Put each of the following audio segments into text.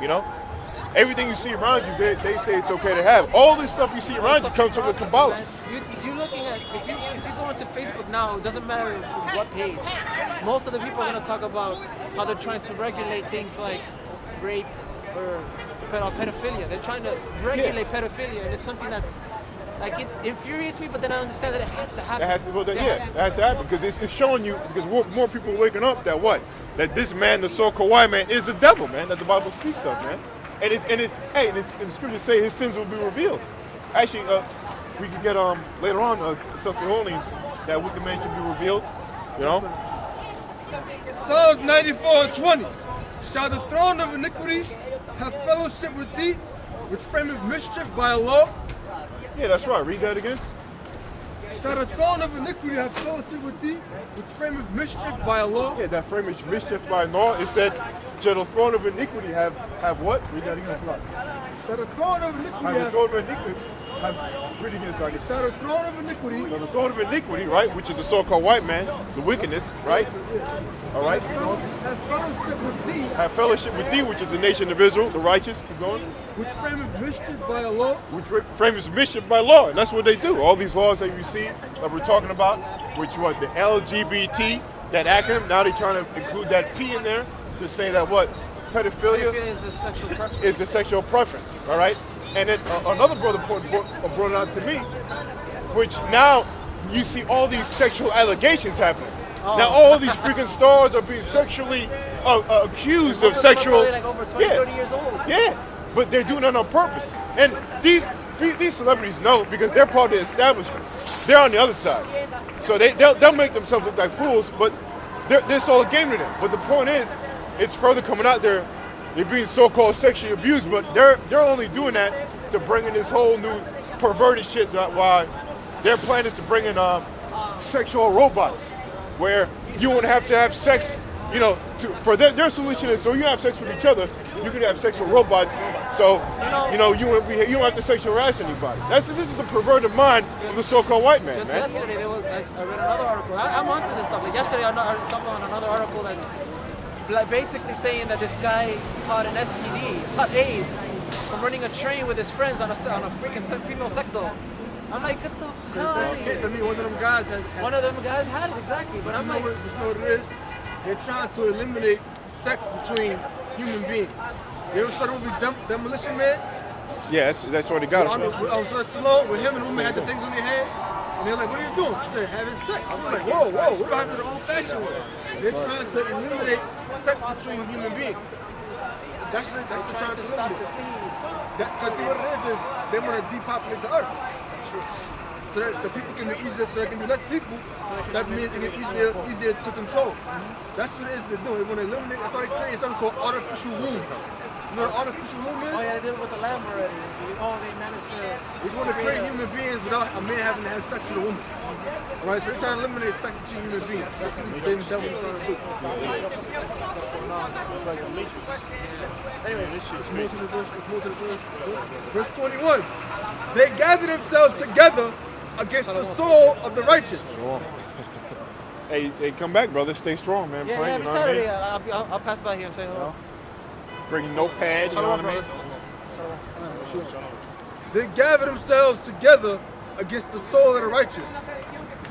You know, everything you see around you, they say it's okay to have. All this stuff you see around you comes from the Kabbalah. You're looking at if you go into Facebook now, it doesn't matter what page. Most of the people are going to talk about how they're trying to regulate things like rape or pedophilia. They're trying to regulate pedophilia, and it's something that's like it infuriates me. But then I understand that it has to happen. It has to happen because it's showing you because more people are waking up that what that this man, the so-called white man, is the devil, man. That the Bible speaks of, man. And the scriptures say his sins will be revealed. Actually, we can get later on something holy that wicked man should be revealed. You know. Psalms 94:20. Shall the throne of iniquity have fellowship with thee, which frameth mischief by a law? Yeah, that's right. Read that again. Shall the throne of iniquity have fellowship with thee, which frameth mischief by a law? Yeah, that frameth mischief by law. It said, shall the throne of iniquity have what? Read that again. Shall the throne of iniquity have the throne of iniquity read again, sorry. Shall the throne of iniquity. Shall the throne of iniquity, right? Which is the so-called white man, the wickedness, right? All right. Have fellowship with thee. Have fellowship with thee, which is the nation of Israel, the righteous. Keep going. Which frameth mischief by a law. Which frames mischief by law, and that's what they do. All these laws that you see that we're talking about, which what the LGBT, that acronym. Now they're trying to include that P in there to say that what pedophilia is the sexual preference. All right. And then another brother brought it out to me, which now you see all these sexual allegations happening. Oh. Now all these freaking stars are being sexually accused of sexual. Like over 20, 30 years old. Yeah, but they're doing it on purpose. And these celebrities know because they're part of the establishment. They're on the other side, so they'll make themselves look like fools. But there's all a game to them. But the point is, it's further coming out there. They're being so-called sexually abused, but they're only doing that to bring in this whole new perverted shit. That why their plan is to bring in sexual robots, where you won't have to have sex. You know, for their solution is so you have sex with each other, you can have sex with robots. So you don't have to sexually harass anybody. This is the perverted mind of the so-called white man. Just man. yesterday, I read another article. I'm onto this stuff. Like yesterday, I read something on another article that's basically saying that this guy caught an STD, caught AIDS, from running a train with his friends on a freaking female sex doll. I'm like, what the hell? That's the case to me. One of them guys had one of them guys had it, exactly. But I'm like, you know what it is? They're trying to eliminate sex between human beings. You ever saw the movie Demolition Man? Yes, that's what he got it from. Sylvester Stallone, with him and the woman had the things on their head, and they're like, "What are you doing?" She said, "Having sex." I was like, "Whoa, what about the old-fashioned way?" They're trying to eliminate sex between human beings. That's what they're trying to stop the scene. Because see what it is they want to depopulate the earth. So that the people can be easier, so there can be less people. That means it gets easier to control. That's what it is they're doing. They want to eliminate. That's why they created something called artificial womb. You know what artificial womb is? Oh yeah, they did it with the lamb already. Oh, they managed to. They want to create human beings without a man having to have sex with a woman. Right, so they're trying to eliminate sex between human beings. That's what they're trying to do. Anyway, let's move to the verse. Verse 21. They gather themselves together against the soul of the righteous. Hey, come back, brother. Stay strong, man. Yeah, Pray, every Saturday I'll pass by here and say hello. Bring notepads, you know what I mean? They gather themselves together against the soul of the righteous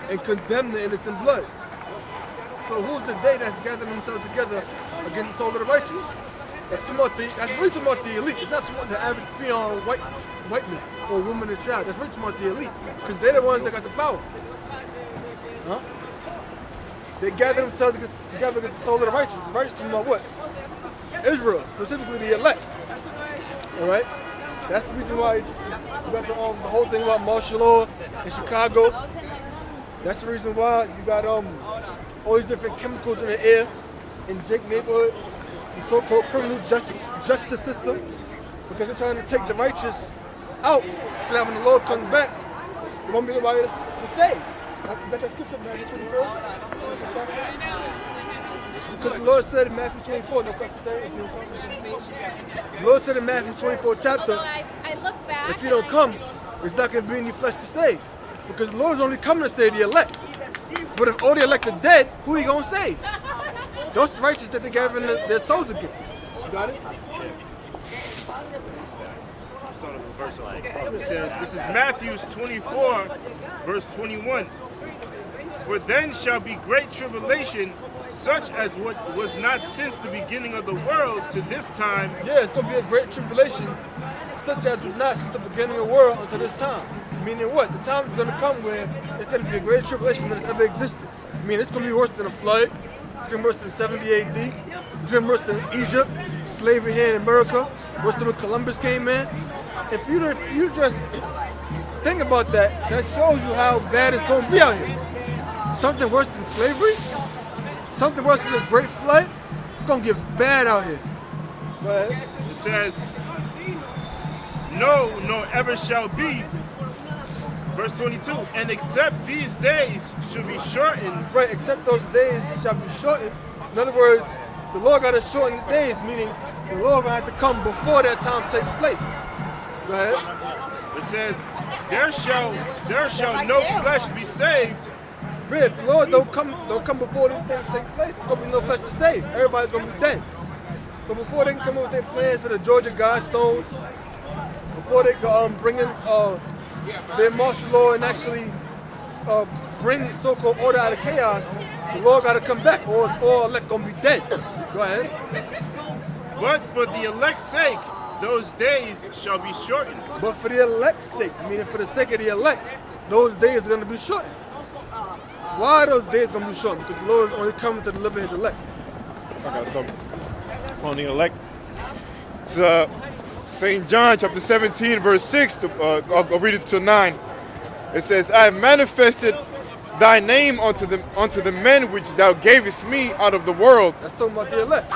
and condemn the innocent blood. So who's the they that's gathering themselves together against the soul of the righteous? That's really talking about the elite. It's not talking about the average peon white man or woman or child. That's really talking about the elite. Because they're the ones that got the power. Huh? They gather themselves together against the soul of the righteous. The righteous talking about what? Israel, specifically the elect. Alright? That's the reason why you got the whole thing about martial law in Chicago. That's the reason why you got all these different chemicals in the air in Jake neighborhood, the so-called criminal justice system, because they're trying to take the righteous out so that when the Lord comes back, there won't be nobody to save. That's that scripture, Matthew 24. Because the Lord said in Matthew 24, the Lord said in Matthew 24 chapter, I look back if you don't come, there's not going to be any flesh to save. Because the Lord is only coming to save the elect. But if all the elect are dead, who are you going to save? Those righteous that they're gathering their souls against. You got it? start with the verse off. It says, this is Matthew 24, verse 21. For then shall be great tribulation, such as what was not since the beginning of the world to this time. Yeah, it's going to be a great tribulation, such as was not since the beginning of the world until this time. Meaning what? The time is going to come where it's going to be a great tribulation that has ever existed. I mean, it's going to be worse than a flood. It's going to be worse than 70 AD. It's going to be worse than Egypt, slavery here in America, worse than when Columbus came in. If you just think about that, that shows you how bad it's going to be out here. Something worse than slavery? Something worse than a great flood? It's going to get bad out here. But it says, no, nor ever shall be. Verse 22, and except these days should be shortened. Right, except those days shall be shortened. In other words, the Lord got to shorten the days, meaning the Lord going to have to come before that time takes place. Go ahead. It says, there shall no flesh be saved. But if the Lord don't come before these things take place, there's going to be no flesh to save. Everybody's going to be dead. So before they can come up with their plans for the Georgia Guidestones, before they can bring in their martial law and actually bring so-called order out of chaos, the Lord got to come back, or all elect going to be dead. Go ahead. But for the elect's sake, those days shall be shortened. But for the elect's sake, meaning for the sake of the elect, those days are going to be shortened. Why are those days going to be shortened? Because the Lord is only coming to deliver his elect. I got something on the elect. It's St. John chapter 17, verse 6. I'll read it to 9. It says, I have manifested thy name unto the men which thou gavest me out of the world. That's talking about the elect.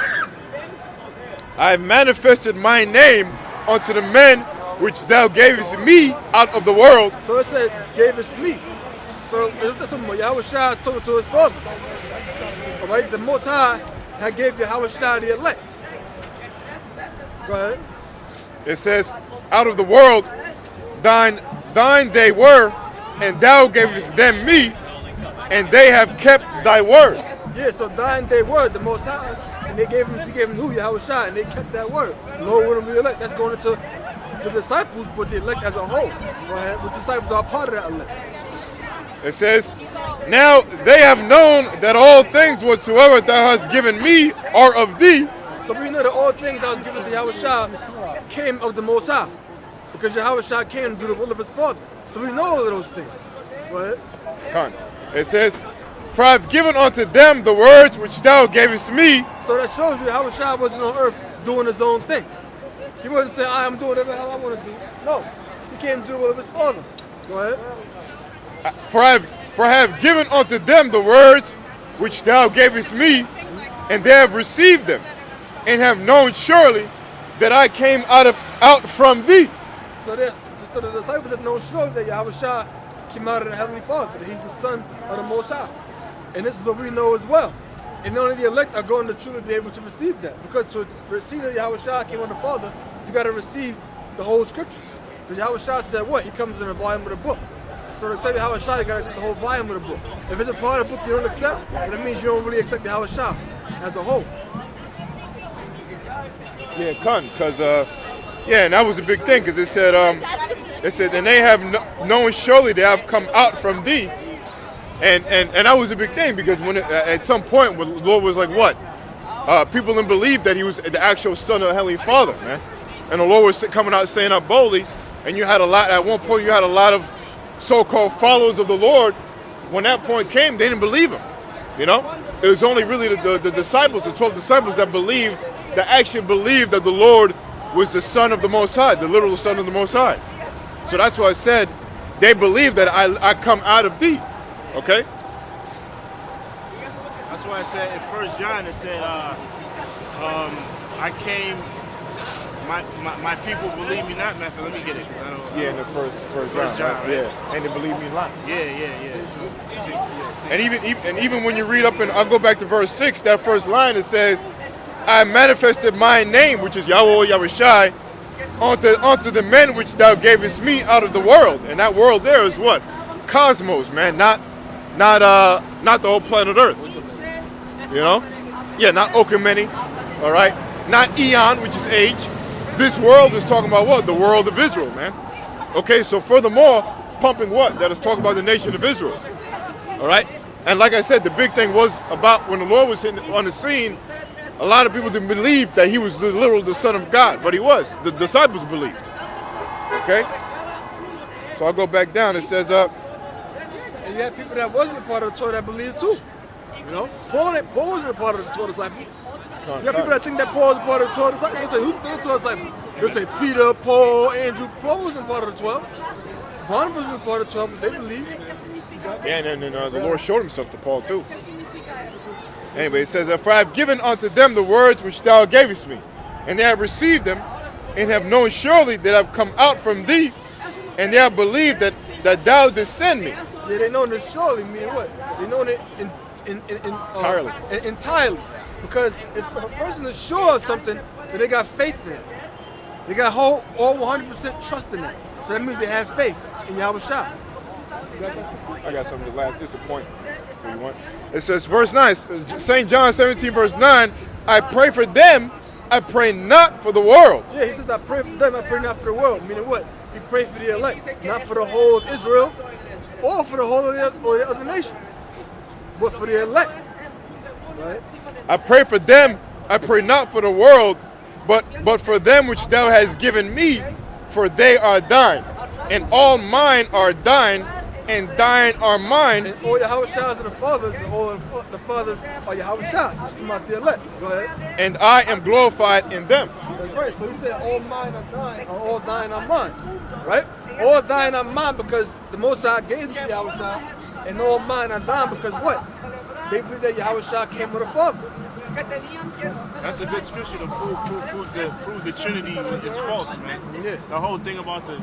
I have manifested my name unto the men which thou gavest me out of the world. So it says, gavest me. So it's talking about Yahweh Shai is talking to his father. All right, the Most High had gave Yahweh Shai the elect. Go ahead. It says, out of the world, thine they were, and thou gavest them me, and they have kept thy word. Yeah, so thine they were, the Most High, and he gave him who? Yahweh Shai, and they kept that word. Lord wouldn't be elect. That's going into the disciples, but the elect as a whole. Go ahead. The disciples are part of that elect. It says, now they have known that all things whatsoever thou hast given me are of thee. So we know that all things that was given to Yahweh Shai came of the Most High, because Yahweh Shai came to do the will of his Father. So we know all of those things. Go ahead. It says, for I have given unto them the words which thou gavest me. So that shows you Yahweh Shai wasn't on earth doing his own thing. He wasn't saying, I am doing whatever the hell I want to do. No, he came to do the will of his Father. Go ahead. For I have given unto them the words which thou gavest me, and they have received them, and have known surely that I came out from thee. So the disciples have known surely that Yahweh Shai came out of the Heavenly Father, that he's the Son of the Most High. And this is what we know as well. And only the elect are going to truly be able to receive that. Because to receive that Yahweh Shai came out of the Father, you got to receive the whole scriptures. Because Yahweh Shai said what? He comes in a volume of the book. So to accept Yahweh Shai, you got to accept the whole volume of the book. If it's a part of the book you don't accept, then it means you don't really accept Yahweh Shai as a whole. Yeah, because and that was a big thing, because it said, and they have known surely they have come out from thee, and that was a big thing, because when at some point when the Lord was like, what? People didn't believe that he was the actual Son of the Heavenly Father, man, and the Lord was coming out saying up boldly, and you had at one point you had a lot of so-called followers of the Lord. When that point came, they didn't believe him. You know, it was only really the disciples, the 12 disciples that actually believed that the Lord was the Son of the Most High, the literal Son of the Most High. So that's why I said they believe that I come out of thee. Okay? That's why I said in 1 John it said, I came, my people believe me not. Matthew, let me get it. I don't, in the first John, right? Yeah, and they believe me not. Yeah. And even when you read up, and I'll go back to verse 6, that first line, it says, I manifested my name, which is Yahweh Yahweh Shai, unto the men which thou gavest me out of the world. And that world there is what? Cosmos, man, not the whole planet Earth. You know? Yeah, not Okameni, all right? Not Eon, which is age, This world is talking about what? The world of Israel, man. Okay, so furthermore, pumping what? That is talking about the nation of Israel. All right? And like I said, the big thing was about when the Lord was on the scene, a lot of people didn't believe that he was literally the Son of God, but he was. The disciples believed. Okay? So I'll go back down. It says, And you had people that wasn't a part of the Torah that believed too. You know, Paul wasn't a part of the Torah disciples. You got people that think that Paul was a part of the Torah disciples. They say, who's the Torah disciples? They say Peter, Paul, Andrew. Paul wasn't part of the 12. Barnabas was part of the 12, but they believed. yeah, and then the Lord showed himself to Paul too. Anyway, it says, for I have given unto them the words which thou gavest me, and they have received them, and have known surely that I have come out from thee, and they have believed that thou didst send me. Yeah, they know it surely, meaning what? They know it Entirely. Entirely. Because if a person is sure of something, then they got faith in it. They got all 100% trust in it. So that means they have faith in Yahweh Shah. I got something to last. This is the point. What you want? It says, verse 9, St. John 17, verse 9, I pray for them, I pray not for the world. Yeah, he says, I pray for them, I pray not for the world. Meaning what? He prayed for the elect, not for the whole of Israel or for the whole of the other nations, but for the elect. Right? I pray for them, I pray not for the world, but for them which thou hast given me, for they are thine. And all mine are thine, and thine are mine. And all Yahweh Shahs are the fathers, and all of the fathers are Yahweh Shahs. Just come out the elect. Go ahead. And I am glorified in them. That's right. So he said, all mine are thine, or all thine are mine. Right? All thine are mine because the Most High gave them to Yahweh Shah, and all mine are thine because what? They believe that Yahweh Shah came with a father. That's a good scripture to prove the Trinity is false, man. Yeah. The whole thing about the